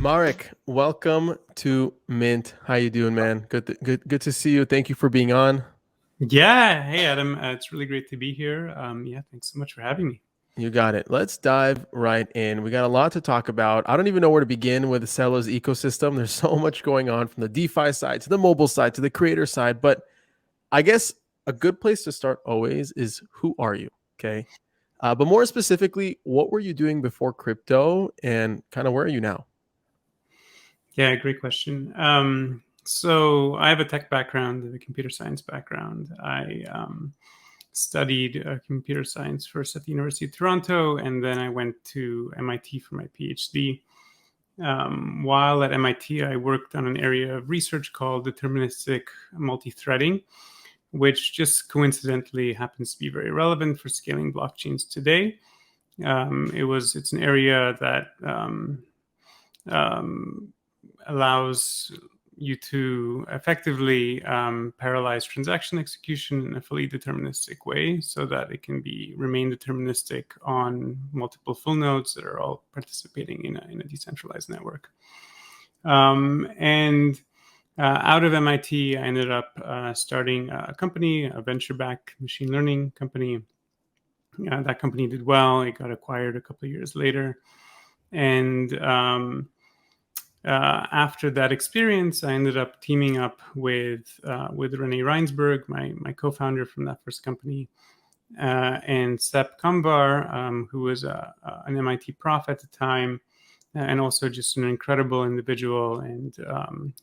Marek, welcome to Mint. How you doing, man? Good to see you. Thank you for being on. Yeah. Hey, Adam. It's really great to be here. Yeah, thanks so much for having me. You got it. Let's dive right in. We got a lot to talk about. I don't even know where to begin with Celo's ecosystem. There's so much going on from the DeFi side to the mobile side to the creator side. But I guess a good place to start always is who are you? Okay. But more specifically, what were you doing before crypto and kind of where are you now? Yeah, great question. So I have a tech background, a computer science background. I studied computer science first at the University of Toronto, and then I went to MIT for my PhD. While at MIT, I worked on an area of research called deterministic multi-threading, which just coincidentally happens to be very relevant for scaling blockchains today. It's an area that allows you to effectively parallelize transaction execution in a fully deterministic way so that it can remain deterministic on multiple full nodes that are all participating in a decentralized network. And out of MIT, I ended up starting a company, a venture-backed machine learning company. That company did well. It got acquired a couple of years later. And after that experience, I ended up teaming up with Renee Reinsberg, my co-founder from that first company, and Sepp Kambar, who was an MIT prof at the time, and also just an incredible individual and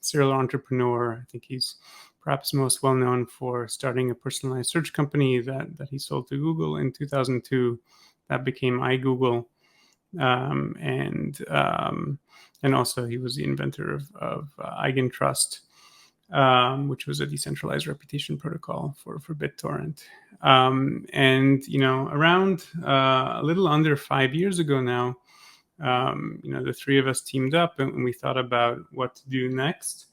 serial entrepreneur. I think he's perhaps most well known for starting a personalized search company that he sold to Google in 2002. That became iGoogle. And also he was the inventor of Eigentrust, which was a decentralized reputation protocol for BitTorrent. And around a little under 5 years ago now, the three of us teamed up and we thought about what to do next.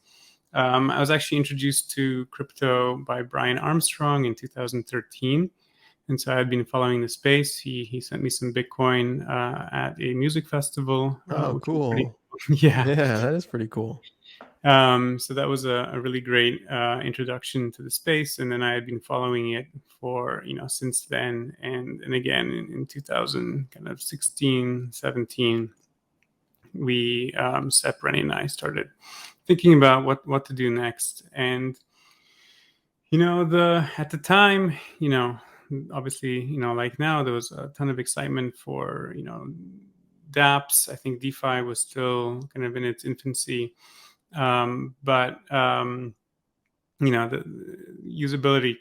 I was actually introduced to crypto by Brian Armstrong in 2013. And so I had been following the space. He sent me some Bitcoin at a music festival. Oh, cool. Yeah. Yeah, that is pretty cool. So that was a really great introduction to the space. And then I had been following it for, since then. And again, in 2016, 17, we, Sep, Rennie, and I started thinking about what to do next. And, at the time, obviously, like now, there was a ton of excitement for, dApps. I think DeFi was still kind of in its infancy. But the usability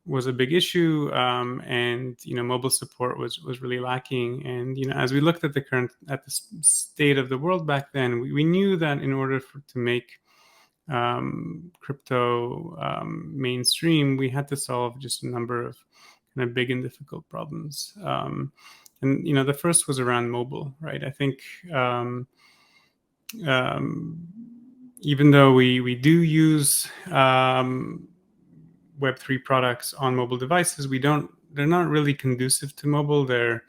was a big issue, and mobile support was really lacking. And as we looked at the state of the world back then, we knew that in order to make crypto mainstream, we had to solve just a number of kind of big and difficult problems. And the first was around mobile, right? I think even though we do use Web3 products on mobile devices, they're not really conducive to mobile. They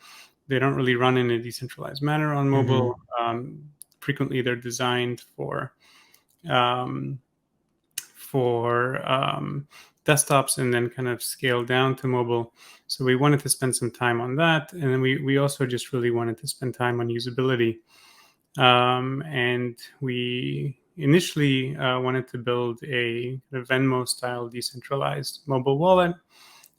don't really run in a decentralized manner on mobile. Mm-hmm. Frequently, they're designed for desktops and then kind of scale down to mobile. So we wanted to spend some time on that, and then we also just really wanted to spend time on usability. And we initially wanted to build a Venmo-style decentralized mobile wallet,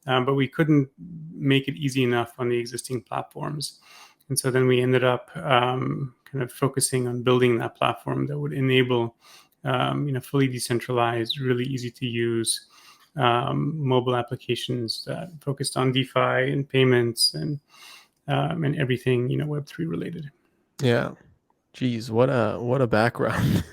but we couldn't make it easy enough on the existing platforms. And so then we ended up kind of focusing on building that platform that would enable fully decentralized, really easy to use mobile applications that focused on DeFi and payments and everything Web3 related. Yeah. Geez, what a background.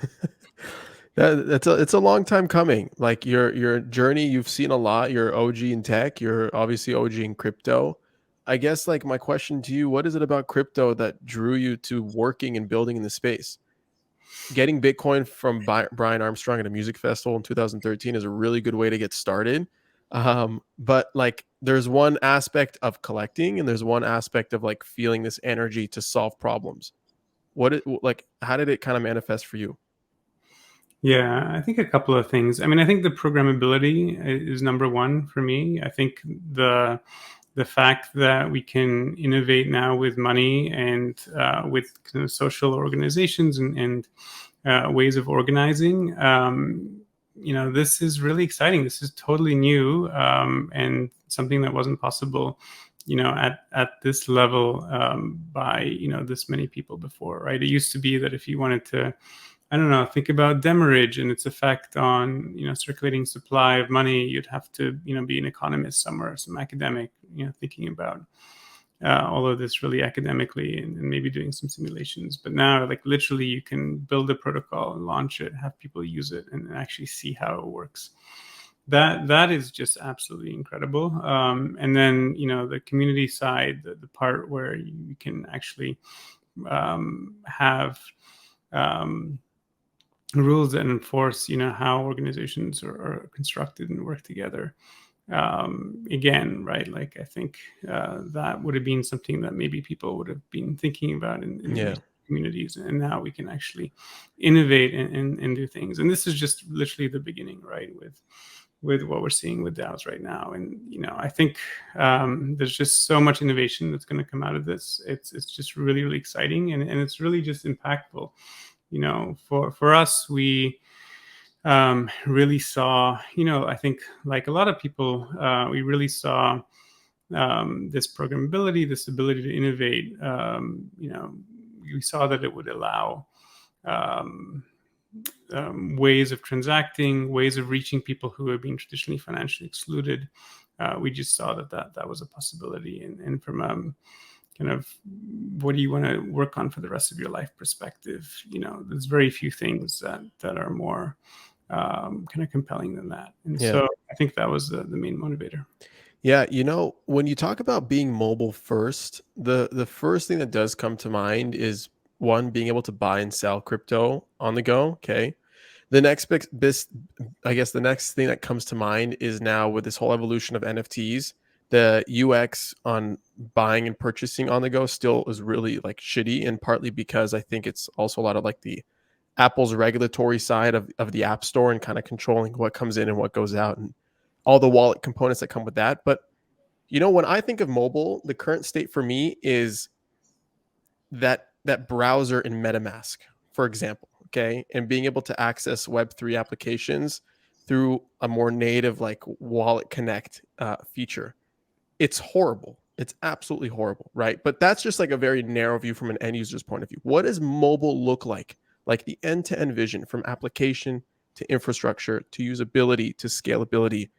It's a long time coming. Like your journey, you've seen a lot. You're OG in tech. You're obviously OG in crypto. I guess like my question to you, what is it about crypto that drew you to working and building in the space? Getting Bitcoin from Brian Armstrong at a music festival in 2013 is a really good way to get started. But like there's one aspect of collecting and there's one aspect of like feeling this energy to solve problems. How did it kind of manifest for you? Yeah, I think a couple of things. I mean, I think the programmability is number one for me. I think the fact that we can innovate now with money and with kind of social organizations and ways of organizing. This is really exciting. This is totally new and something that wasn't possible, at this level by this many people before, right? It used to be that if you wanted to, I don't know, think about demurrage and its effect on circulating supply of money, you'd have to be an economist somewhere, some academic, thinking about all of this really academically and maybe doing some simulations. But now, like literally, you can build a protocol and launch it, have people use it, and actually see how it works. That is just absolutely incredible. And then the community side, the part where you can actually have rules that enforce how organizations are constructed and work together. Again, right, like I think that would have been something that maybe people would have been thinking about in Yeah. communities, and now we can actually innovate and do things. And this is just literally the beginning, right, with what we're seeing with DAOs right now. And I think there's just so much innovation that's going to come out of this. It's just really, really exciting, and it's really just impactful. For us, we really saw, I think like a lot of people, we really saw this programmability, this ability to innovate. We saw that it would allow ways of transacting, ways of reaching people who have been traditionally financially excluded. We just saw that was a possibility. And from kind of what do you want to work on for the rest of your life perspective, there's very few things that are more kind of compelling than that. And Yeah. so I think that was the main motivator. Yeah, when you talk about being mobile first, the first thing that does come to mind is one, being able to buy and sell crypto on the go. Okay. The next I guess the next thing that comes to mind is now with this whole evolution of NFTs, the UX on buying and purchasing on the go still is really like shitty, and partly because I think it's also a lot of like the Apple's regulatory side of the App Store and kind of controlling what comes in and what goes out and all the wallet components that come with that. But when I think of mobile, the current state for me is that browser in MetaMask, for example, okay, and being able to access Web3 applications through a more native like Wallet Connect feature. It's horrible. It's absolutely horrible, right? But that's just like a very narrow view from an end user's point of view. What does mobile look like? Like the end-to-end vision from application to infrastructure to usability to scalability.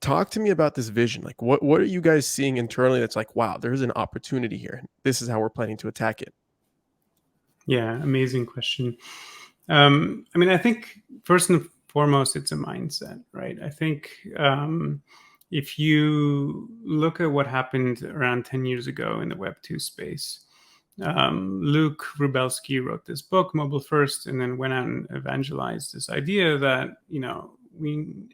Talk to me about this vision. Like what are you guys seeing internally that's like, wow, there's an opportunity here. This is how we're planning to attack it. Yeah, amazing question. I mean, I think first and foremost, it's a mindset, right? I think if you look at what happened around 10 years ago in the Web2 space, Luke Rubelski wrote this book, Mobile First, and then went out and evangelized this idea that,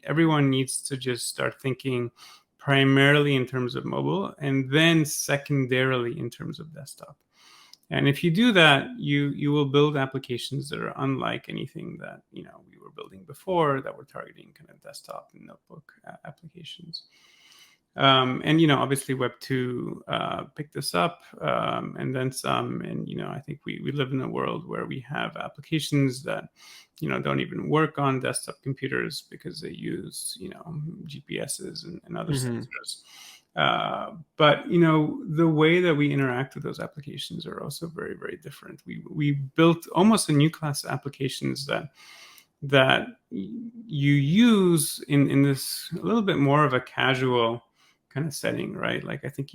everyone needs to just start thinking primarily in terms of mobile and then secondarily in terms of desktop. And if you do that, you will build applications that are unlike anything that we were building before, that were targeting kind of desktop and notebook applications. And obviously Web 2 picked this up and then some. And I think we live in a world where we have applications that don't even work on desktop computers because they use GPSs and other sensors. But the way that we interact with those applications are also very, very different. We built almost a new class of applications that you use in this a little bit more of a casual kind of setting, right? Like I think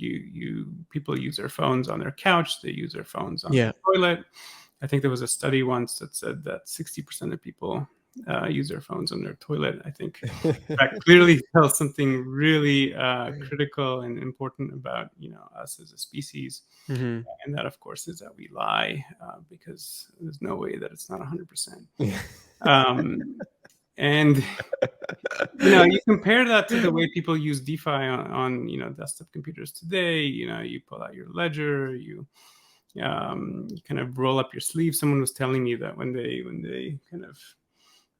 people use their phones on their couch, they use their phones on their toilet. I think there was a study once that said that 60% of people use their phones on their toilet. I think that clearly tells something really critical and important about us as a species. Mm-hmm. And that, of course, is that we lie because there's no way that it's not 100%. And you compare that to the way people use DeFi on desktop computers today. You pull out your ledger, you You kind of roll up your sleeve. Someone was telling me that when they kind of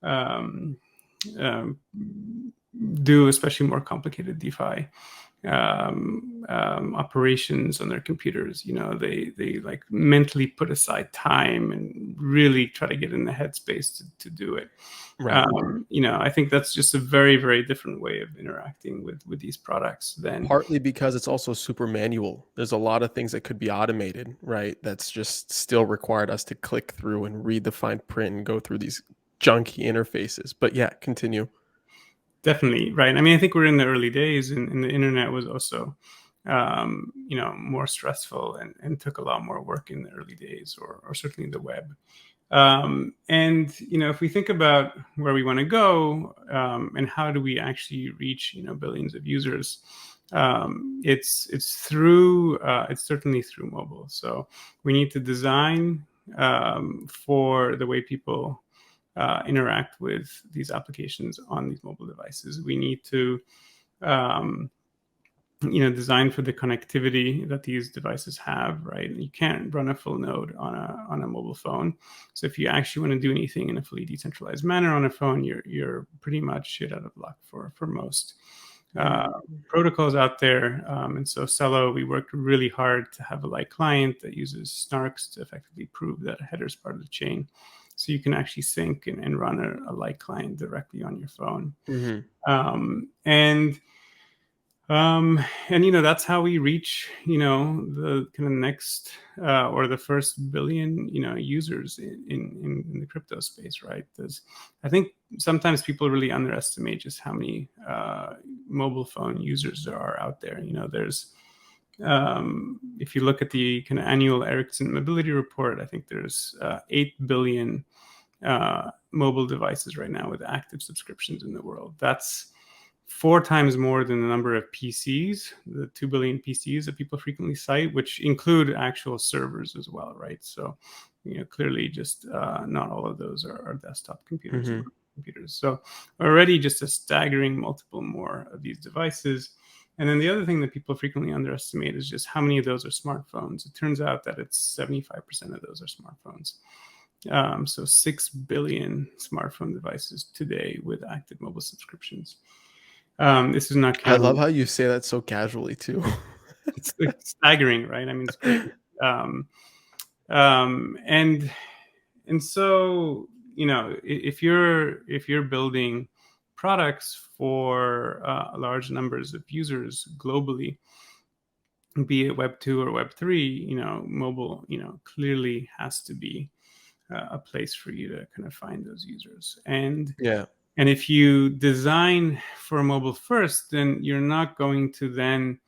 um, um, do especially more complicated DeFi operations on their computers, they like mentally put aside time and really try to get in the headspace to do it. Right. I think that's just a very, very different way of interacting with these products than Partly because it's also super manual. There's a lot of things that could be automated, right? That's just still required us to click through and read the fine print and go through these junky interfaces. But yeah, continue. definitely right. I mean, I think we're in the early days, and the internet was also more stressful and took a lot more work in the early days, or certainly the web. And if we think about where we want to go, and how do we actually reach billions of users, it's certainly through mobile. So we need to design for the way people interact with these applications on these mobile devices. We need to design for the connectivity that these devices have, right? You can't run a full node on a mobile phone. So if you actually want to do anything in a fully decentralized manner on a phone, you're pretty much shit out of luck for most protocols out there. And so Celo, we worked really hard to have a light client that uses snarks to effectively prove that a header is part of the chain. So you can actually sync and run a light client directly on your phone. And that's how we reach the kind of next or the first billion users in the crypto space, right? I think sometimes people really underestimate just how many mobile phone users there are out there. There's if you look at the kind of annual Ericsson Mobility Report, I think there's 8 billion mobile devices right now with active subscriptions in the world. That's 4 times more than the number of PCs, the 2 billion PCs that people frequently cite, which include actual servers as well, right? So, clearly just not all of those are desktop computers. So already just a staggering multiple more of these devices. And then the other thing that people frequently underestimate is just how many of those are smartphones. It turns out that it's 75% of those are smartphones. So 6 billion smartphone devices today with active mobile subscriptions. This is not I counting. love how you say that so casually too. It's staggering, right? I mean, it's great. And so if you're building products for large numbers of users globally, be it Web 2 or Web 3, mobile clearly has to be a place for you to kind of find those users. And Yeah. And if you design for mobile first, then you're not going to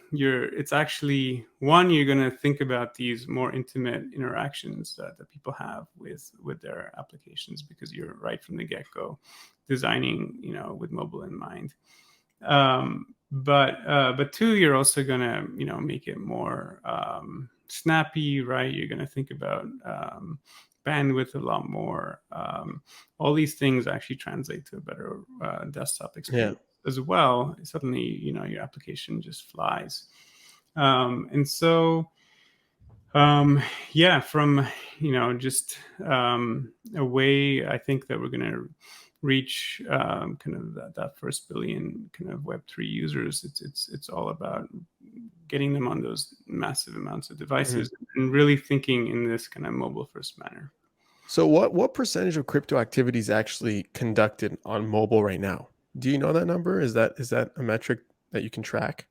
it's actually you're going to think about these more intimate interactions that people have with their applications, because you're right from the get-go designing with mobile in mind. But two, you're also going to make it more snappy, right? You're going to think about bandwidth a lot more. All these things actually translate to a better desktop experience as well. Suddenly, your application just flies. And so, from just a way, I think that we're going to reach kind of that first billion kind of Web3 users. It's all about getting them on those massive amounts of devices and really thinking in this kind of mobile first manner. So what percentage of crypto activity is actually conducted on mobile right now? Do you know that number? Is that a metric that you can track?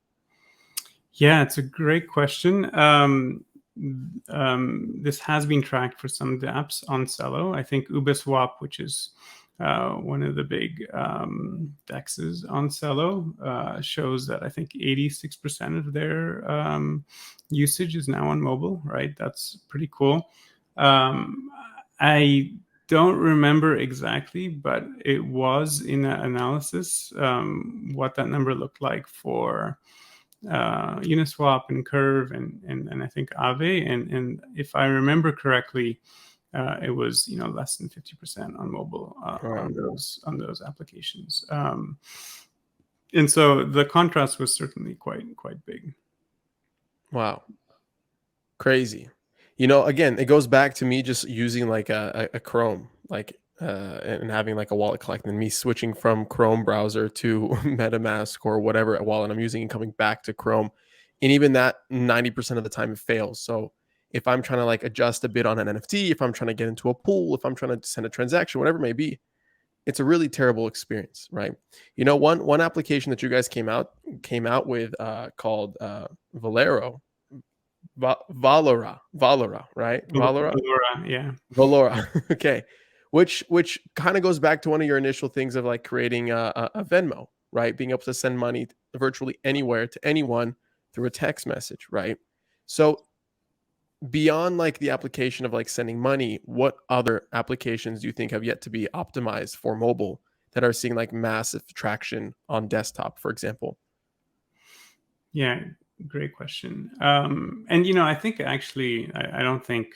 Yeah, it's a great question. This has been tracked for some dApps on Celo. I think Uniswap, which is one of the big dexes on Celo, shows that I think 86% of their usage is now on mobile, right? That's pretty cool. I don't remember exactly, but it was in that analysis what that number looked like for Uniswap and Curve and I think Aave. And if I remember correctly, it was less than 50% on mobile on those applications. And so the contrast was certainly quite big. Wow. Crazy. Again, it goes back to me just using like a Chrome, like and having like a wallet collect, and me switching from Chrome browser to MetaMask or whatever wallet I'm using and coming back to Chrome. And even that 90% of the time it fails. So if I'm trying to like adjust a bit on an NFT, if I'm trying to get into a pool, if I'm trying to send a transaction, whatever it may be, it's a really terrible experience, right? One application that you guys came out with called Valero, Valora, right? Valora, yeah. Valora. Okay. Which kind of goes back to one of your initial things of like creating a Venmo, right? Being able to send money virtually anywhere to anyone through a text message, right? So beyond like the application of like sending money, what other applications do you think have yet to be optimized for mobile that are seeing like massive traction on desktop, for example? Yeah, great question. And I think actually, I don't think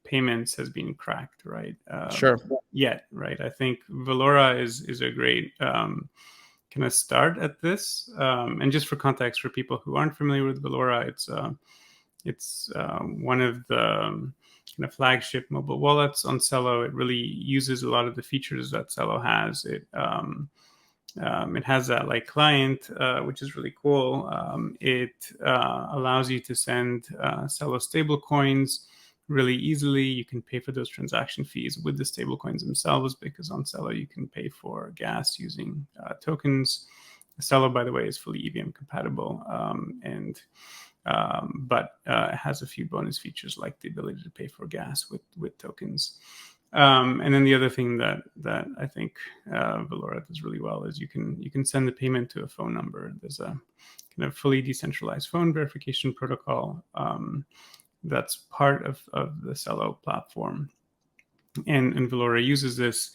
payments has been cracked, right? Sure. Yet, right? I think Valora is a great kind of start at this. And just for context, for people who aren't familiar with Valora, it's one of the kind of flagship mobile wallets on Celo. It really uses a lot of the features that Celo has. It has that like client, which is really cool. It allows you to send Celo stable coins really easily. You can pay for those transaction fees with the stable coins themselves, because on Celo you can pay for gas using tokens. Celo, by the way, is fully EVM compatible, but it has a few bonus features like the ability to pay for gas with tokens. And then the other thing that I think Valora does really well is you can send the payment to a phone number. There's a kind of fully decentralized phone verification protocol that's part of the Celo platform, and Valora uses this,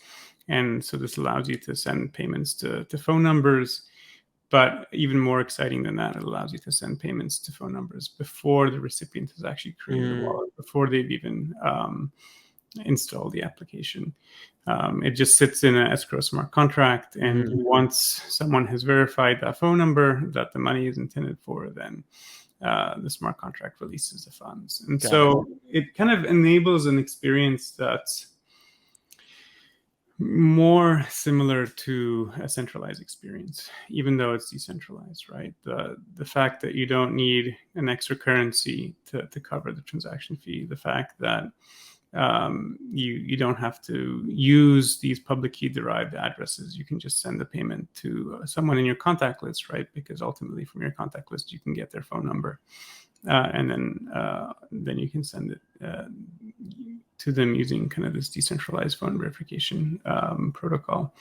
and so this allows you to send payments to phone numbers. But even more exciting than that, it allows you to send payments to phone numbers before the recipient has actually created the wallet, before they've even install the application. It just sits in an escrow smart contract, and once someone has verified that phone number that the money is intended for, then the smart contract releases the funds. And so it kind of enables an experience that's more similar to a centralized experience, even though it's decentralized, right? The fact that you don't need an extra currency to cover the transaction fee, the fact that you don't have to use these public key derived addresses. You can just send the payment to someone in your contact list, right? Because ultimately from your contact list, you can get their phone number. And then you can send it to them using kind of this decentralized phone verification protocol.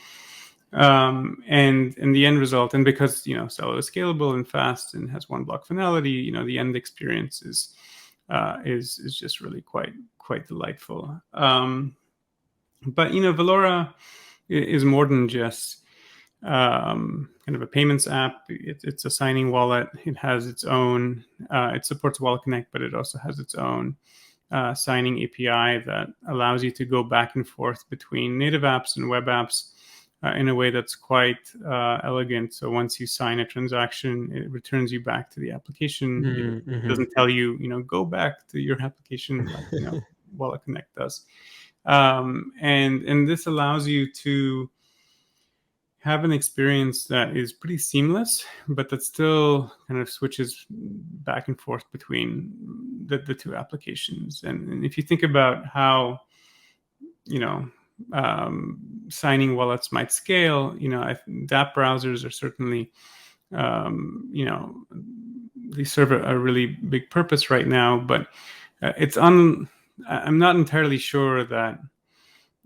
And the end result, and because Celo is scalable and fast and has one block finality, the end experience is just really quite delightful. But Valora is more than just kind of a payments app. It's a signing wallet. It has its own. It supports Wallet Connect, but it also has its own signing API that allows you to go back and forth between native apps and web apps in a way that's quite elegant. So once you sign a transaction, it returns you back to the application. It doesn't tell you, go back to your application like Wallet Connect does. And this allows you to have an experience that is pretty seamless, but that still kind of switches back and forth between the two applications. And if you think about how, signing wallets might scale, dApp browsers are certainly, they serve a really big purpose right now, but I'm not entirely sure that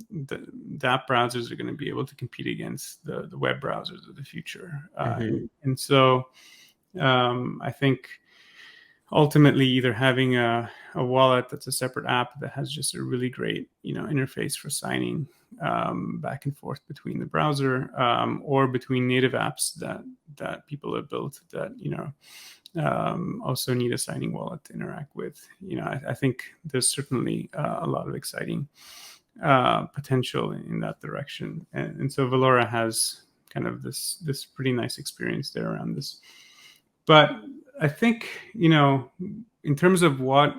the app browsers are going to be able to compete against the web browsers of the future. And so I think ultimately either having a wallet that's a separate app that has just a really great interface for signing back and forth between the browser or between native apps that people have built that also need a signing wallet to interact with. I think there's certainly a lot of exciting potential in that direction, and so Valora has kind of this pretty nice experience there around this. But I think in terms of what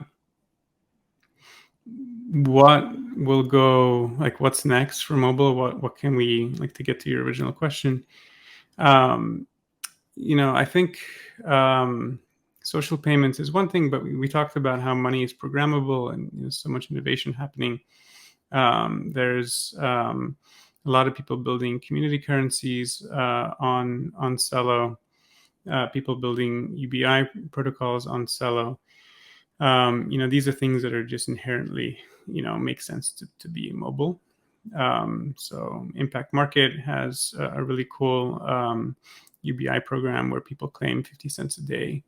what will go, like, what's next for mobile? What can we, like, to get to your original question? Um, I think social payments is one thing, but we talked about how money is programmable and so much innovation happening. There's a lot of people building community currencies on Celo, people building UBI protocols on Celo. These are things that are just inherently, make sense to be mobile. So Impact Market has a really cool UBI program where people claim 50 cents a day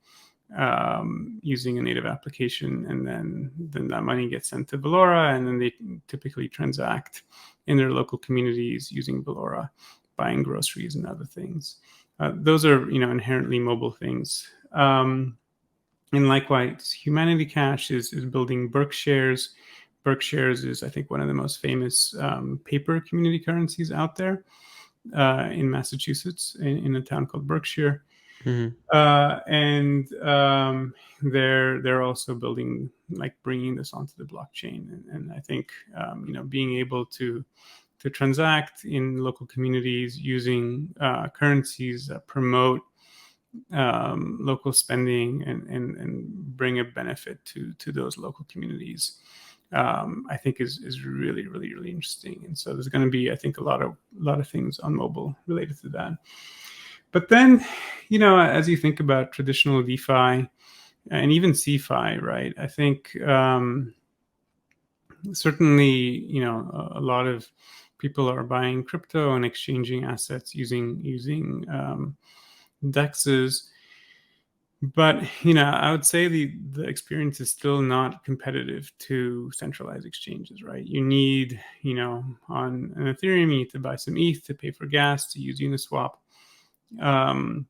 using a native application, and then that money gets sent to Valora, and then they typically transact in their local communities using Valora, buying groceries and other things. Those are inherently mobile things. And likewise, Humanity Cash is building Berkshares. Berkshares is, I think, one of the most famous paper community currencies out there in Massachusetts, in a town called Berkshire. Mhm. And they're also building, like, bringing this onto the blockchain. And I think being able to transact in local communities using currencies that promote local spending and bring a benefit to those local communities, I think is really, really, really interesting. And so there's going to be, I think, a lot of things on mobile related to that. But then, as you think about traditional DeFi and even CeFi, right? I think certainly, a lot of people are buying crypto and exchanging assets using DEXs. But I would say the experience is still not competitive to centralized exchanges, right? You need, on an Ethereum, you need to buy some ETH to pay for gas, to use Uniswap. And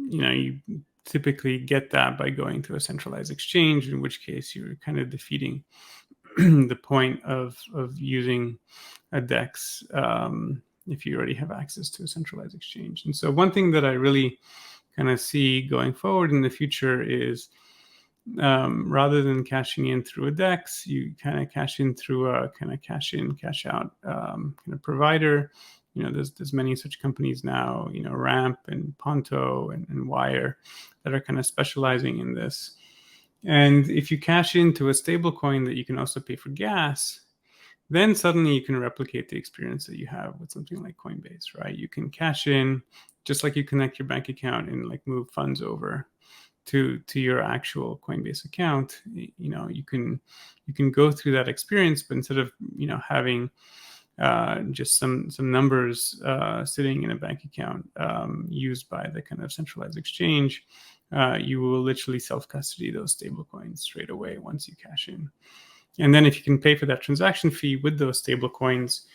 you typically get that by going to a centralized exchange, in which case you're kind of defeating the point of using a DEX if you already have access to a centralized exchange. And so one thing that I really kind of see going forward in the future is, rather than cashing in through a DEX, you kind of cash in through a kind of cash in, cash out kind of provider. There's many such companies now, Ramp and Ponto and Wire, that are kind of specializing in this. And if you cash into a stable coin that you can also pay for gas, then suddenly you can replicate the experience that you have with something like Coinbase, right? You can cash in just like you connect your bank account and, like, move funds over to your actual Coinbase account. You can go through that experience, but instead of having just some numbers sitting in a bank account used by the kind of centralized exchange, you will literally self-custody those stable coins straight away once you cash in. And then if you can pay for that transaction fee with those stable coins,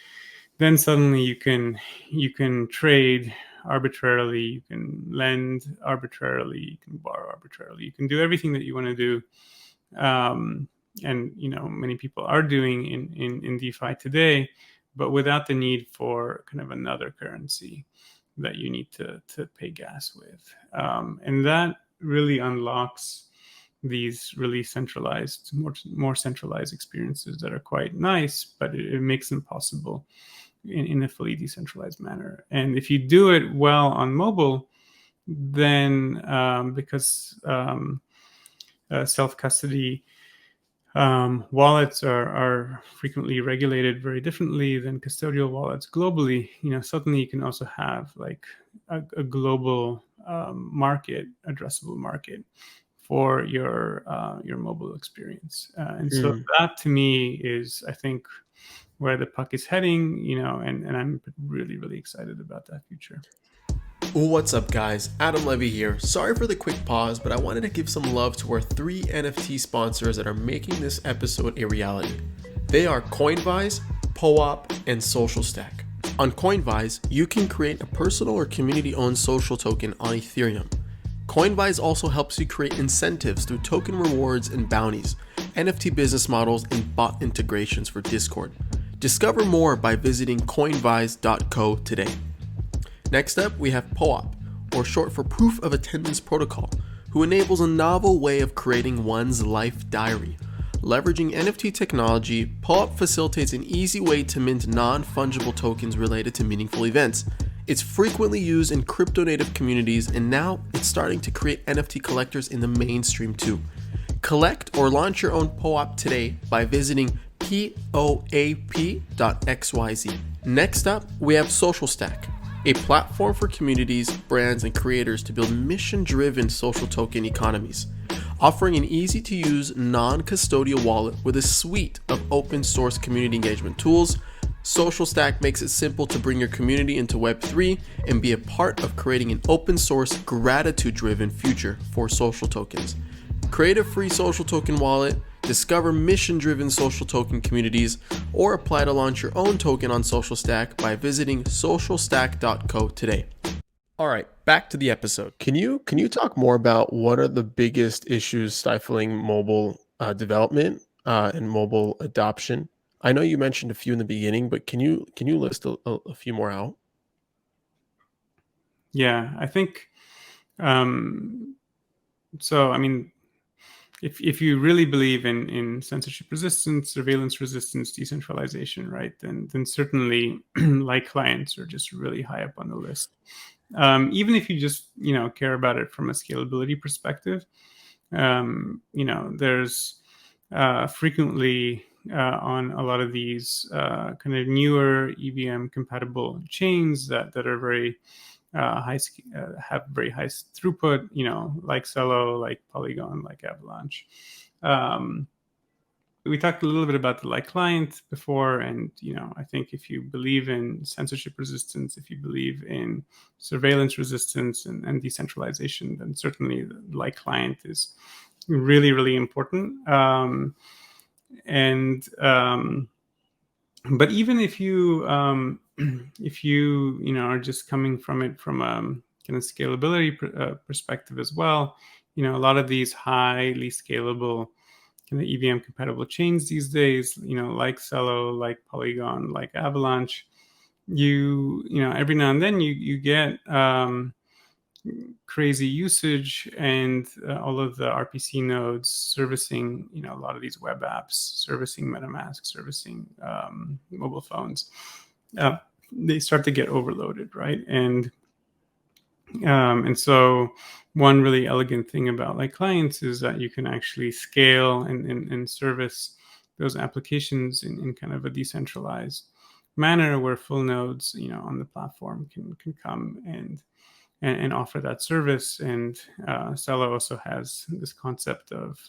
then suddenly you can trade arbitrarily, you can lend arbitrarily, you can borrow arbitrarily, you can do everything that you want to do. And many people are doing in DeFi today, but without the need for kind of another currency that you need to pay gas with. And that really unlocks these really centralized, more centralized experiences that are quite nice, but it makes them possible in a fully decentralized manner. And if you do it well on mobile, then because self-custody wallets are frequently regulated very differently than custodial wallets globally, suddenly you can also have, like, a global addressable market for your mobile experience. And so that, to me, is, I think, where the puck is heading, and I'm really, really excited about that future. What's up, guys? Adam Levy here. Sorry for the quick pause, but I wanted to give some love to our 3 NFT sponsors that are making this episode a reality. They are Coinvise, POAP, and Social Stack. On Coinvise, you can create a personal or community-owned social token on Ethereum. Coinvise also helps you create incentives through token rewards and bounties, NFT business models, and bot integrations for Discord. Discover more by visiting coinvise.co today. Next up, we have POAP, or short for Proof of Attendance Protocol, who enables a novel way of creating one's life diary. Leveraging NFT technology, PulUp facilitates an easy way to mint non-fungible tokens related to meaningful events. It's frequently used in crypto-native communities, and now it's starting to create NFT collectors in the mainstream too. Collect or launch your own PulUp today by visiting poap.xyz. Next up, we have Social Stack, a platform for communities, brands, and creators to build mission-driven social token economies. Offering an easy-to-use, non-custodial wallet with a suite of open-source community engagement tools, Social Stack makes it simple to bring your community into Web3 and be a part of creating an open-source, gratitude-driven future for social tokens. Create a free social token wallet, discover mission-driven social token communities, or apply to launch your own token on Social Stack by visiting socialstack.co today. All right, back to the episode. Can you talk more about what are the biggest issues stifling mobile development and mobile adoption? I know you mentioned a few in the beginning, but can you list a few more out? Yeah, I think so. I mean, if you really believe in censorship resistance, surveillance resistance, decentralization, right, then certainly like clients are just really high up on the list. Even if you just care about it from a scalability perspective, there's frequently on a lot of these kind of newer EVM compatible chains that are very have very high throughput, like Celo, like Polygon, like Avalanche. We talked a little bit about the like client before, and I think if you believe in censorship resistance, if you believe in surveillance resistance and decentralization, then certainly the like client is really, really important. But even if you are just coming from it from a kind of scalability perspective as well, a lot of these highly scalable kind of EVM compatible chains these days, like Celo, like Polygon, like Avalanche, every now and then you get crazy usage, and all of the RPC nodes servicing, a lot of these web apps, servicing MetaMask, servicing mobile phones, they start to get overloaded, right? And so one really elegant thing about like clients is that you can actually scale and service those applications in kind of a decentralized manner, where full nodes, on the platform can come and offer that service. And Celo also has this concept of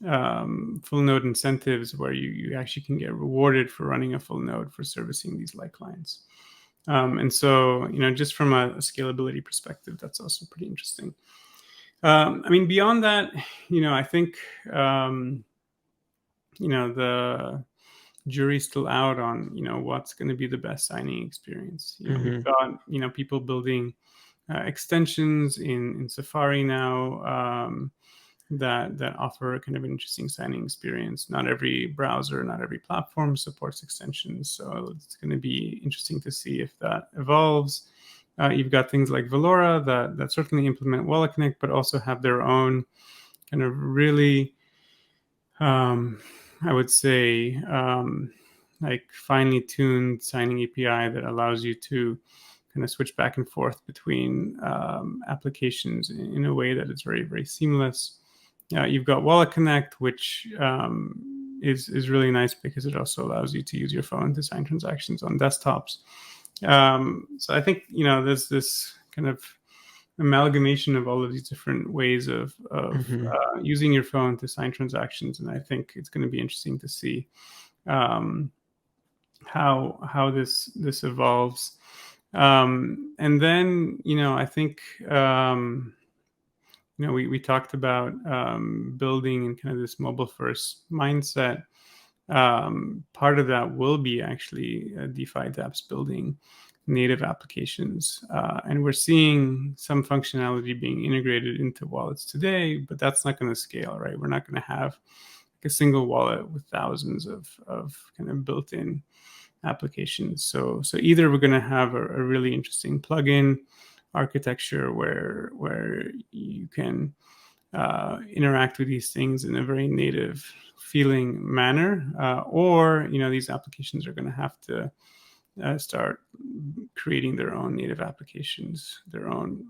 full node incentives, where you actually can get rewarded for running a full node for servicing these like clients. And so, just from a scalability perspective, that's also pretty interesting. I mean, beyond that, I think, the jury's still out on, what's going to be the best signing experience. We've got, people building extensions in Safari now that offer kind of an interesting signing experience. Not every browser, not every platform supports extensions, so it's going to be interesting to see if that evolves. You've got things like Valora that certainly implement Wallet Connect, but also have their own kind of really, I would say, like finely tuned signing API that allows you to kind of switch back and forth between applications in a way that is very, very seamless. You've got Wallet Connect, which is really nice because it also allows you to use your phone to sign transactions on desktops. So I think there's this kind of amalgamation of all of these different ways of using your phone to sign transactions, and I think it's going to be interesting to see how this evolves. And then I think we talked about building in kind of this mobile first mindset. Part of that will be actually DeFi dApps building native applications, and we're seeing some functionality being integrated into wallets today, but that's not going to scale, right? We're not going to have like a single wallet with thousands of kind of built-in applications. So either we're going to have a really interesting plugin architecture where you can interact with these things in a very native feeling manner, or these applications are going to have to start creating their own native applications, their own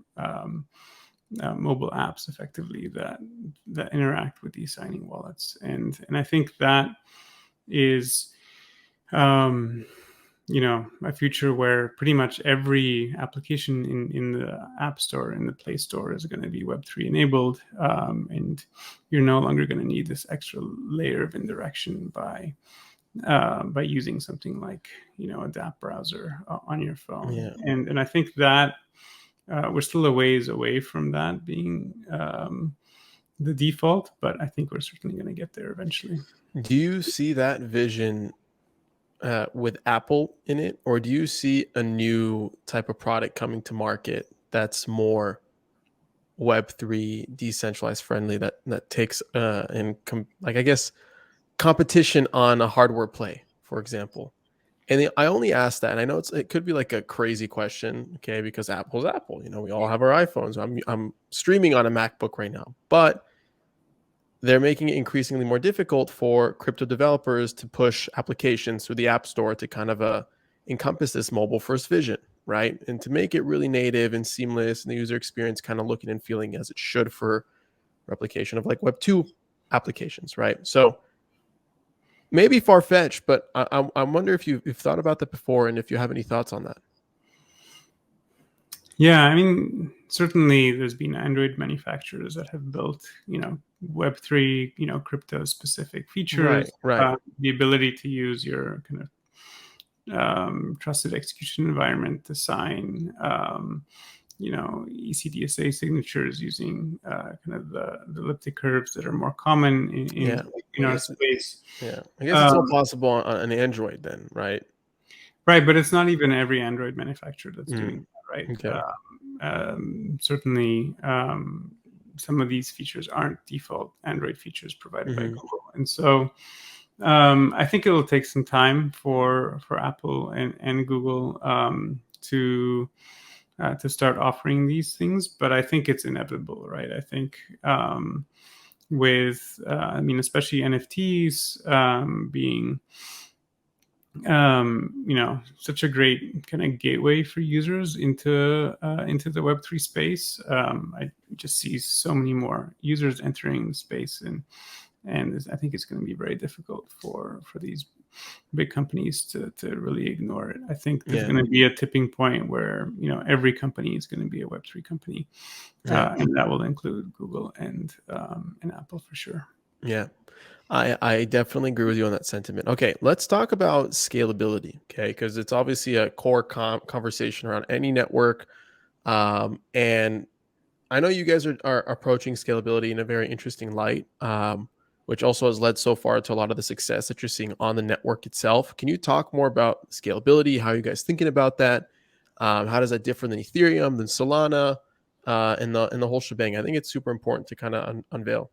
mobile apps, effectively that interact with these signing wallets, and I think that is a future where pretty much every application in the App Store, in the Play Store, is going to be Web3 enabled, and you're no longer going to need this extra layer of indirection by using something like a DApp browser on your phone. Yeah. And I think that we're still a ways away from that being the default, but I think we're certainly going to get there eventually. Do you see that vision with Apple in it, or do you see a new type of product coming to market that's more Web3 decentralized friendly, that takes I guess competition on a hardware play, for example? And I only ask that, and I know it could be like a crazy question, okay, because Apple's Apple. We all have our iPhones. I'm streaming on a MacBook right now, but they're making it increasingly more difficult for crypto developers to push applications through the App Store to kind of encompass this mobile first vision, right? And to make it really native and seamless, and the user experience kind of looking and feeling as it should for replication of like Web 2 applications, right? So maybe far-fetched, but I wonder if you've thought about that before, and if you have any thoughts on that. Yeah, I mean, certainly there's been Android manufacturers that have built, Web3, crypto-specific features, Right. The ability to use your kind of trusted execution environment to sign, ECDSA signatures using kind of the elliptic curves that are more common in our space. Yeah, I guess it's all possible on an Android then, right? Right, but it's not even every Android manufacturer that's doing that, right? Okay. Certainly, some of these features aren't default Android features provided by Google, and so I think it will take some time for Apple and Google to start offering these things, but I think it's inevitable, right? I think with especially NFTs being such a great kind of gateway for users into the Web3 space. I just see so many more users entering the space, and I think it's going to be very difficult for these big companies to really ignore it. I think there's going to be a tipping point where every company is going to be a Web3 company, and that will include Google and Apple for sure. Yeah. I definitely agree with you on that sentiment. Okay, let's talk about scalability, okay? Because it's obviously a core conversation around any network. And I know you guys are approaching scalability in a very interesting light, which also has led so far to a lot of the success that you're seeing on the network itself. Can you talk more about scalability? How are you guys thinking about that? How does that differ than Ethereum, than Solana, and the whole shebang? I think it's super important to kind of unveil.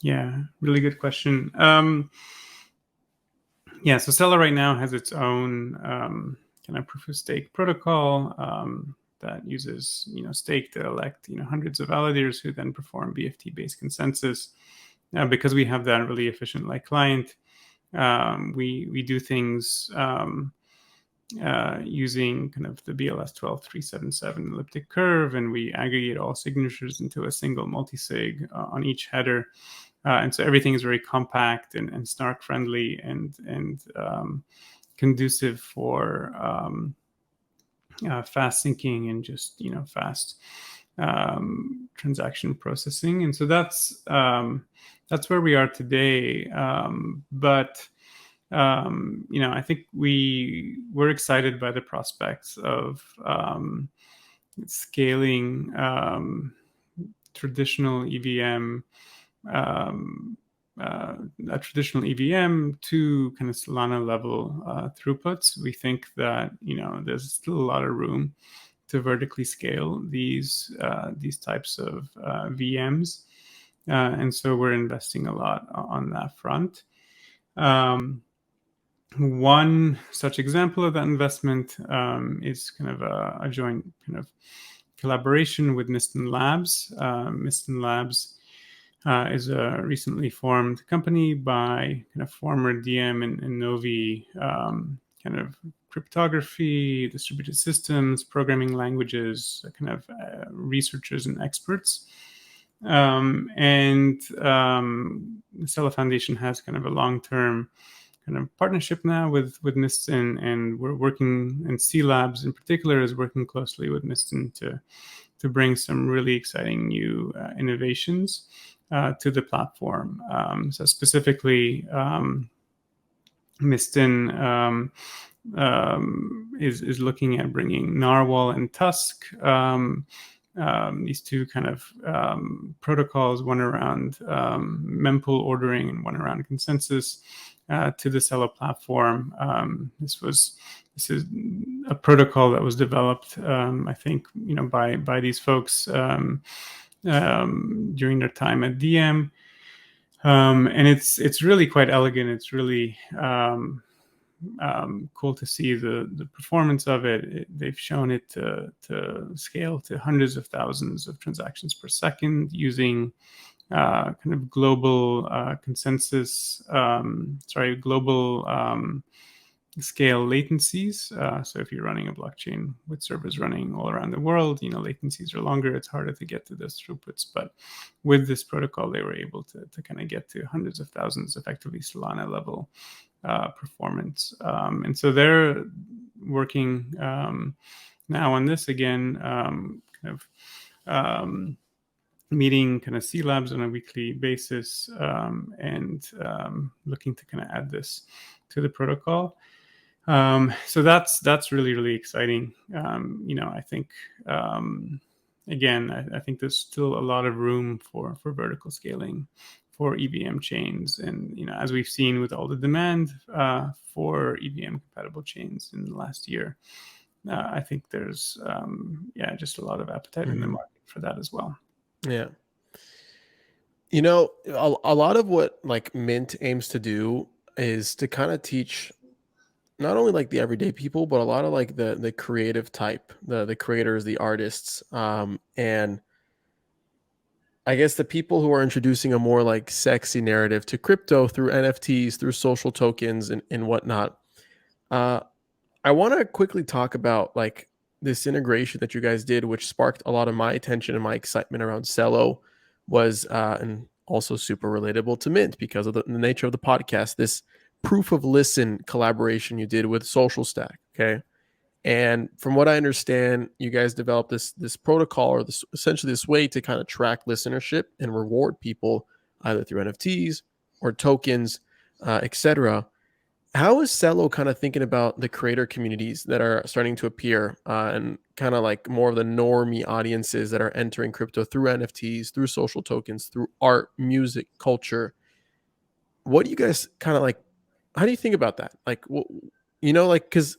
Yeah, really good question. Yeah, so Celo right now has its own kind of proof of stake protocol that uses stake to elect hundreds of validators who then perform BFT based consensus. Because we have that really efficient like client, we do things using kind of the BLS 12377 elliptic curve, and we aggregate all signatures into a single multisig on each header. And so everything is very compact and snark friendly and conducive for fast syncing and just fast transaction processing. And so that's where we are today. But I think we're excited by the prospects of scaling traditional EVM. A traditional EVM to kind of Solana level throughputs. We think that there's still a lot of room to vertically scale these types of VMs, and so we're investing a lot on that front. One such example of that investment is kind of a joint kind of collaboration with Miston Labs. Miston Labs is a recently formed company by kind of former DM and Novi kind of cryptography, distributed systems, programming languages, kind of researchers and experts. And the Celo Foundation has kind of a long-term kind of partnership now with Miston, and we're working, and cLabs in particular is working closely with Miston to bring some really exciting new innovations to the platform. So specifically, Miston is looking at bringing Narwhal and Tusk, these two kind of protocols, one around mempool ordering and one around consensus, to the Celo platform. This is a protocol that was developed, I think, by these folks during their time at DM, and it's really quite elegant. It's really cool to see the performance of it. They've shown it to scale to hundreds of thousands of transactions per second using kind of global consensus, global scale latencies. So if you're running a blockchain with servers running all around the world, latencies are longer. It's harder to get to those throughputs. But with this protocol, they were able to kind of get to hundreds of thousands, effectively Solana level performance. And so they're working now on this again, meeting kind of cLabs on a weekly basis, and looking to kind of add this to the protocol. So that's really exciting. I think again, I think there's still a lot of room for vertical scaling for EVM chains, and as we've seen with all the demand for EVM compatible chains in the last year, I think there's just a lot of appetite in the market for that as well. Yeah. A lot of what like Mint aims to do is to kind of teach not only like the everyday people, but a lot of like the creative type, the creators, the artists, and I guess the people who are introducing a more like sexy narrative to crypto through NFTs, through social tokens and whatnot. I want to quickly talk about like this integration that you guys did, which sparked a lot of my attention and my excitement around Celo, was and also super relatable to Mint because of the nature of the podcast. This proof of listen collaboration you did with Social Stack. Okay. And from what I understand, you guys developed this protocol, or essentially this way to kind of track listenership and reward people either through NFTs or tokens, etc. How is Celo kind of thinking about the creator communities that are starting to appear, and kind of like more of the normie audiences that are entering crypto through NFTs, through social tokens, through art, music, culture? What do you guys kind of like? How do you think about that? Like, because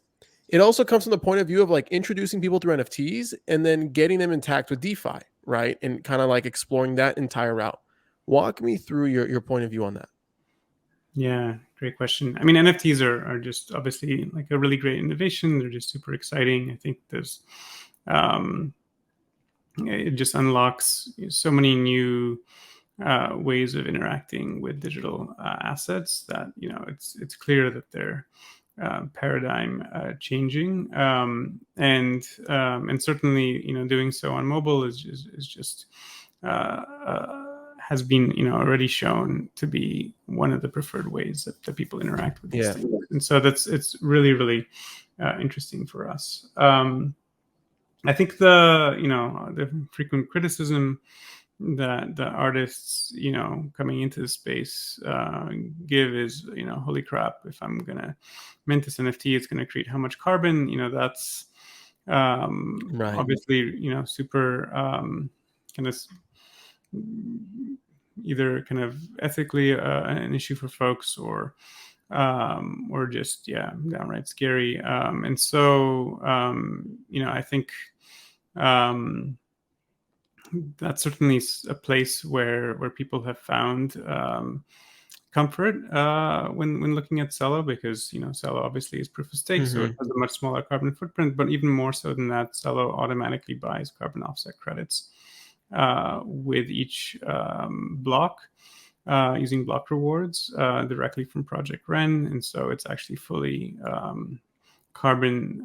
it also comes from the point of view of like introducing people through NFTs and then getting them intact with DeFi, right? And kind of like exploring that entire route. Walk me through your point of view on that. Yeah, great question. I mean, NFTs are just obviously like a really great innovation. They're just super exciting. I think there's it just unlocks so many new ways of interacting with digital assets that it's clear that they're paradigm changing, and certainly doing so on mobile is just has been already shown to be one of the preferred ways that people interact with these things, and so it's really interesting for us. I think the frequent criticism that the artists coming into the space give is holy crap, if I'm gonna mint this NFT, it's gonna create how much carbon. That's Right. obviously super kind of either kind of ethically an issue for folks, or just downright scary. And so I think that's certainly a place where people have found comfort when looking at Celo, because Celo obviously is proof of stake, so it has a much smaller carbon footprint. But even more so than that, Celo automatically buys carbon offset credits with each block, using block rewards directly from Project Ren, and so it's actually fully carbon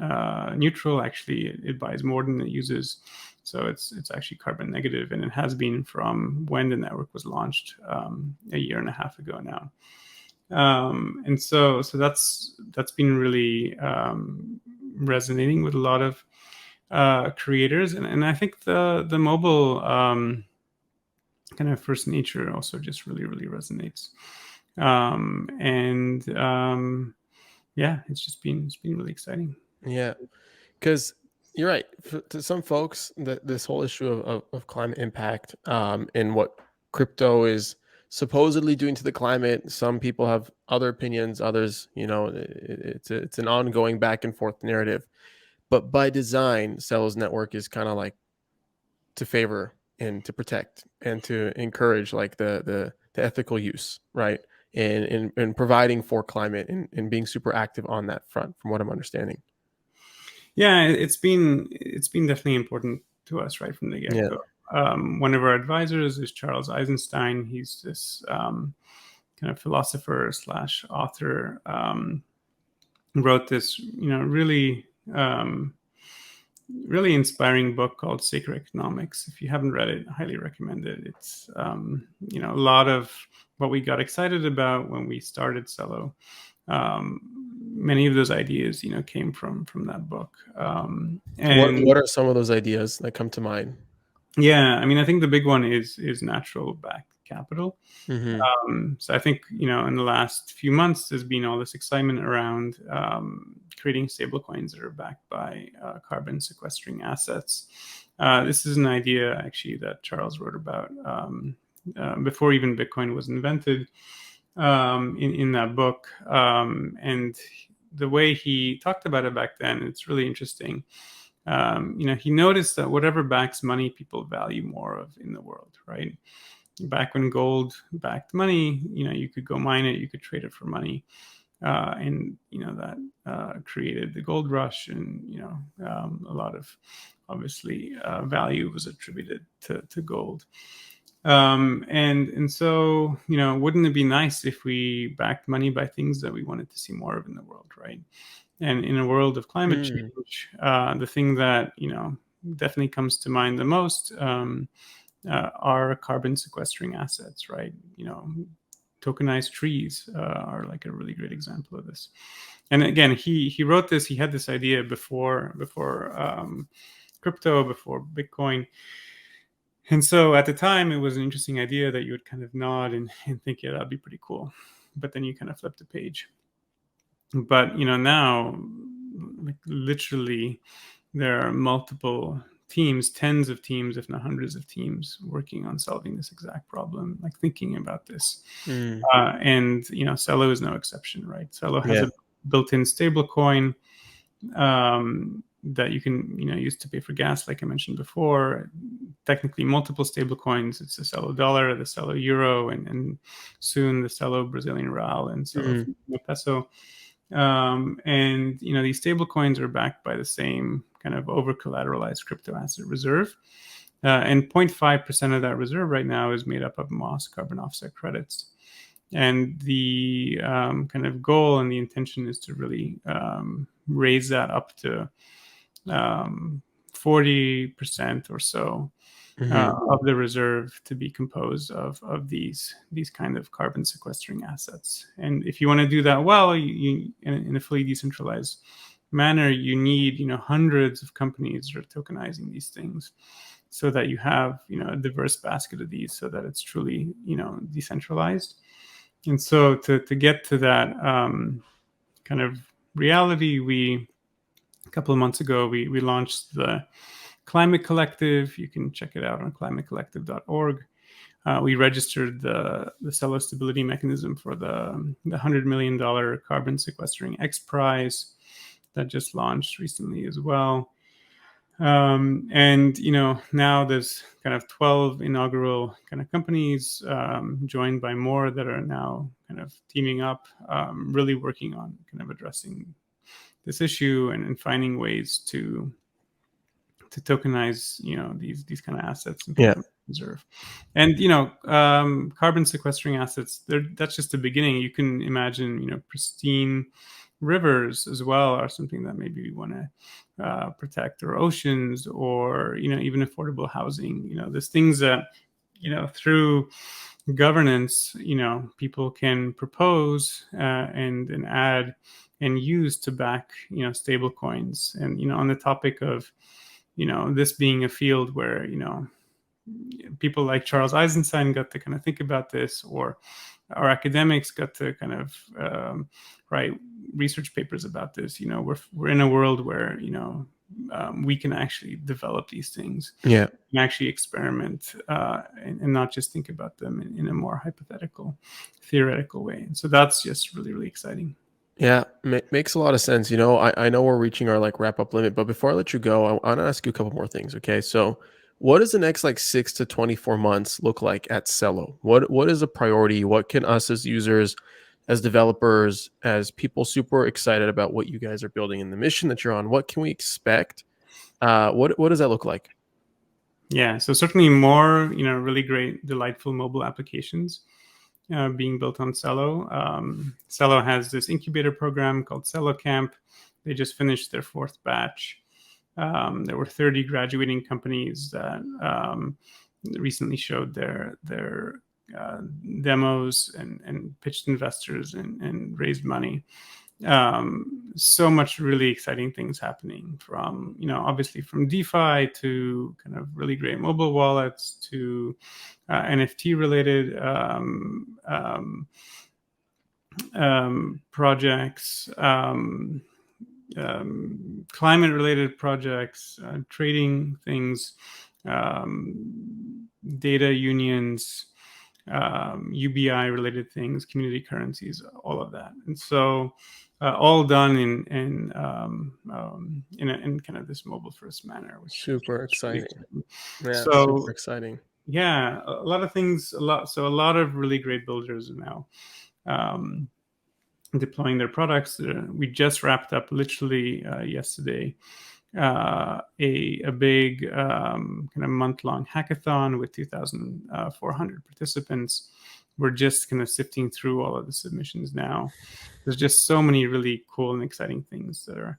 neutral. Actually, it buys more than it uses, so it's actually carbon negative, and it has been from when the network was launched a year and a half ago now. And so that's been really resonating with a lot of creators, and I think the mobile kind of first nature also just really resonates. Yeah, it's been really exciting. Yeah, because you're right. To some folks, this whole issue of climate impact and what crypto is supposedly doing to the climate, some people have other opinions. Others, it's an ongoing back and forth narrative. But by design, Celo's network is kind of like to favor and to protect and to encourage like the ethical use, right? And providing for climate and being super active on that front, from what I'm understanding. Yeah, it's been definitely important to us right from the get Yeah. go. One of our advisors is Charles Eisenstein. He's this kind of philosopher slash author. Wrote this, really inspiring book called Sacred Economics. If you haven't read it, I highly recommend it. It's a lot of what we got excited about when we started Celo. Many of those ideas, came from that book. What are some of those ideas that come to mind? Yeah, I mean, I think the big one is natural backed capital. Mm-hmm. So I think, in the last few months, there's been all this excitement around creating stablecoins that are backed by carbon sequestering assets. This is an idea actually that Charles wrote about before even Bitcoin was invented in that book. And the way he talked about it back then, it's really interesting. He noticed that whatever backs money, people value more of in the world, right? Back when gold backed money, you could go mine it, you could trade it for money, and that created the gold rush, and a lot of obviously value was attributed to gold. And so wouldn't it be nice if we backed money by things that we wanted to see more of in the world, right? And in a world of climate change, the thing that definitely comes to mind the most are carbon sequestering assets, right? Tokenized trees are like a really great example of this. And again, he wrote this. He had this idea before crypto, before Bitcoin. And so at the time, it was an interesting idea that you would kind of nod and think, yeah, that'd be pretty cool. But then you kind of flip the page. But now, like literally, there are multiple teams, tens of teams, if not hundreds of teams, working on solving this exact problem, like thinking about this. And Celo is no exception, right? Celo has Yeah. a built-in stable coin that you can use to pay for gas, like I mentioned before. Technically, multiple stable coins. It's the Celo dollar, the Celo euro, and soon the Celo Brazilian real and Celo peso. And these stable coins are backed by the same kind of over collateralized crypto asset reserve. And 0.5% of that reserve right now is made up of MOS carbon offset credits. And the kind of goal and the intention is to really raise that up to 40% or so of the reserve to be composed of these kind of carbon sequestering assets. And if you want to do that well, you in a fully decentralized manner, you need hundreds of companies that are tokenizing these things, so that you have a diverse basket of these, so that it's truly decentralized. And so to get to that kind of reality, a couple of months ago we launched the Climate Collective. You can check it out on climatecollective.org. We registered the Celo stability mechanism for the $100 million carbon sequestering X Prize that just launched recently as well. And now there's kind of 12 inaugural kind of companies, joined by more that are now kind of teaming up, really working on kind of addressing this issue and finding ways to tokenize these kind of assets and Yeah. preserve. And carbon sequestering assets, that's just the beginning. You can imagine pristine rivers as well are something that maybe we want to protect, or oceans, or even affordable housing. There's things that through governance people can propose and add and use to back stable coins. And on the topic of this being a field where people like Charles Eisenstein got to kind of think about this, or our academics got to kind of write research papers about this. We're in a world where we can actually develop these things, Yeah. and actually experiment, and not just think about them in a more hypothetical, theoretical way. And so that's just really, really exciting. Yeah, makes a lot of sense. I know we're reaching our like wrap up limit, but before I let you go, I want to ask you a couple more things. Okay, so what does the next like 6 to 24 months look like at Celo? What is a priority? What can us as users, as developers, as people super excited about what you guys are building and the mission that you're on? What can we expect? What does that look like? Yeah, so certainly more, really great, delightful mobile applications being built on Celo. Celo has this incubator program called Celo Camp. They just finished their 4th batch. There were 30 graduating companies that recently showed their demos and pitched investors and raised money. So much really exciting things happening, from obviously from DeFi to kind of really great mobile wallets to NFT related projects, climate related projects, trading things, data unions, UBI related things, community currencies, all of that. And so all done in kind of this mobile first manner, which Super is really exciting. exciting. Yeah, super So exciting. yeah, a lot of things, a lot of really great builders are now deploying their products. We just wrapped up literally yesterday a big kind of month-long hackathon with 2,400 participants. We're just kind of sifting through all of the submissions now. There's just so many really cool and exciting things that are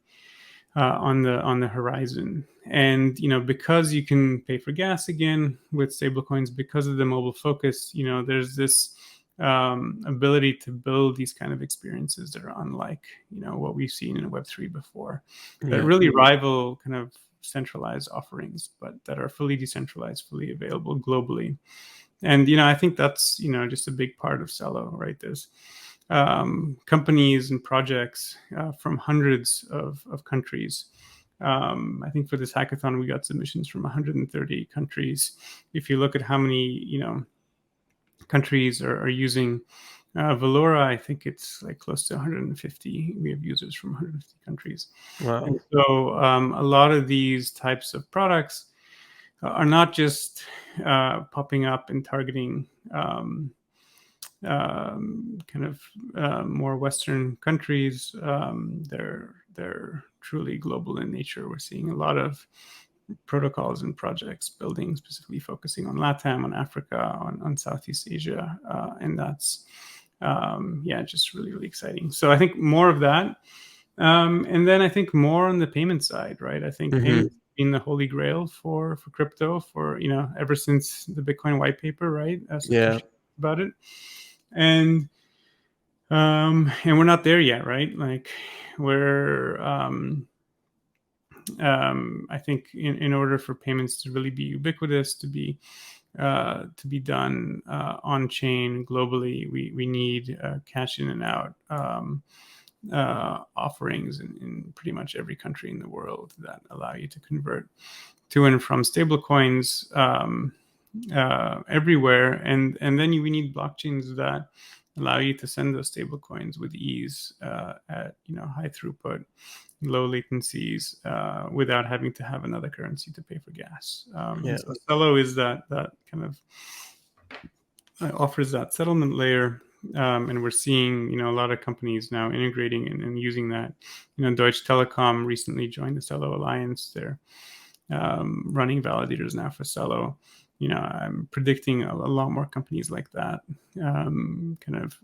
on the horizon. And because you can pay for gas again with stablecoins, because of the mobile focus, there's this ability to build these kind of experiences that are unlike what we've seen in Web3 before, that Yeah. really rival kind of centralized offerings, but that are fully decentralized, fully available globally. And I think that's just a big part of Celo, right? There's companies and projects from hundreds of countries. I think for this hackathon, we got submissions from 130 countries. If you look at how many countries are using Valora, I think it's like close to 150. We have users from 150 countries. Wow. And so a lot of these types of products are not just popping up and targeting kind of more Western countries. They're truly global in nature. We're seeing a lot of protocols and projects building, specifically focusing on LATAM, on Africa, on Southeast Asia, and that's just really, really exciting. So I think more of that, and then I think more on the payment side, right? I think payments been the holy grail for crypto for ever since the Bitcoin white paper, right? Yeah. About it, and we're not there yet, right? Like we're I think in order for payments to really be ubiquitous, to be done on chain globally, we need cash in and out offerings in pretty much every country in the world that allow you to convert to and from stablecoins everywhere, and then we need blockchains that allow you to send those stablecoins with ease at high throughput low latencies, without having to have another currency to pay for gas. Yeah. And so Celo is that kind of offers that settlement layer. And we're seeing, a lot of companies now integrating and using that. Deutsche Telekom recently joined the Celo Alliance. They're running validators now for Celo. I'm predicting a lot more companies like that kind of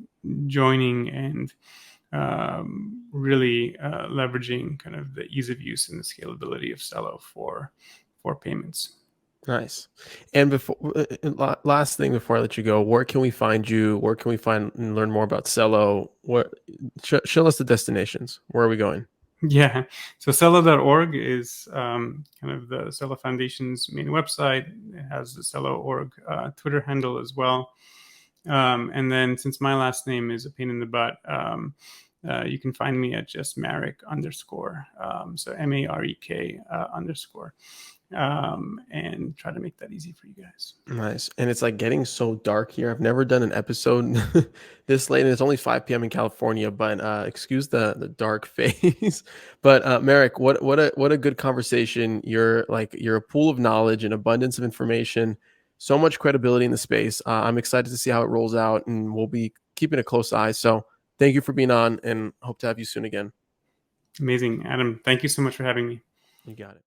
joining and really leveraging kind of the ease of use and the scalability of Celo for payments. Nice. And before last thing before I let you go, where can we find you? Where can we find and learn more about Celo? What show us the destinations. Where are we going? Yeah, so Celo.org is kind of the Celo Foundation's main website. It has the Celo.org Twitter handle as well. And then since my last name is a pain in the butt, you can find me at just Marek _. So MAREK _ and try to make that easy for you guys. Nice. And it's like getting so dark here. I've never done an episode this late, and it's only 5 p.m. in California, but excuse the dark face. But Marek, what a good conversation. You're a pool of knowledge and abundance of information, so much credibility in the space. I'm excited to see how it rolls out, and we'll be keeping a close eye. So thank you for being on, and hope to have you soon again. Amazing. Adam, thank you so much for having me. You got it.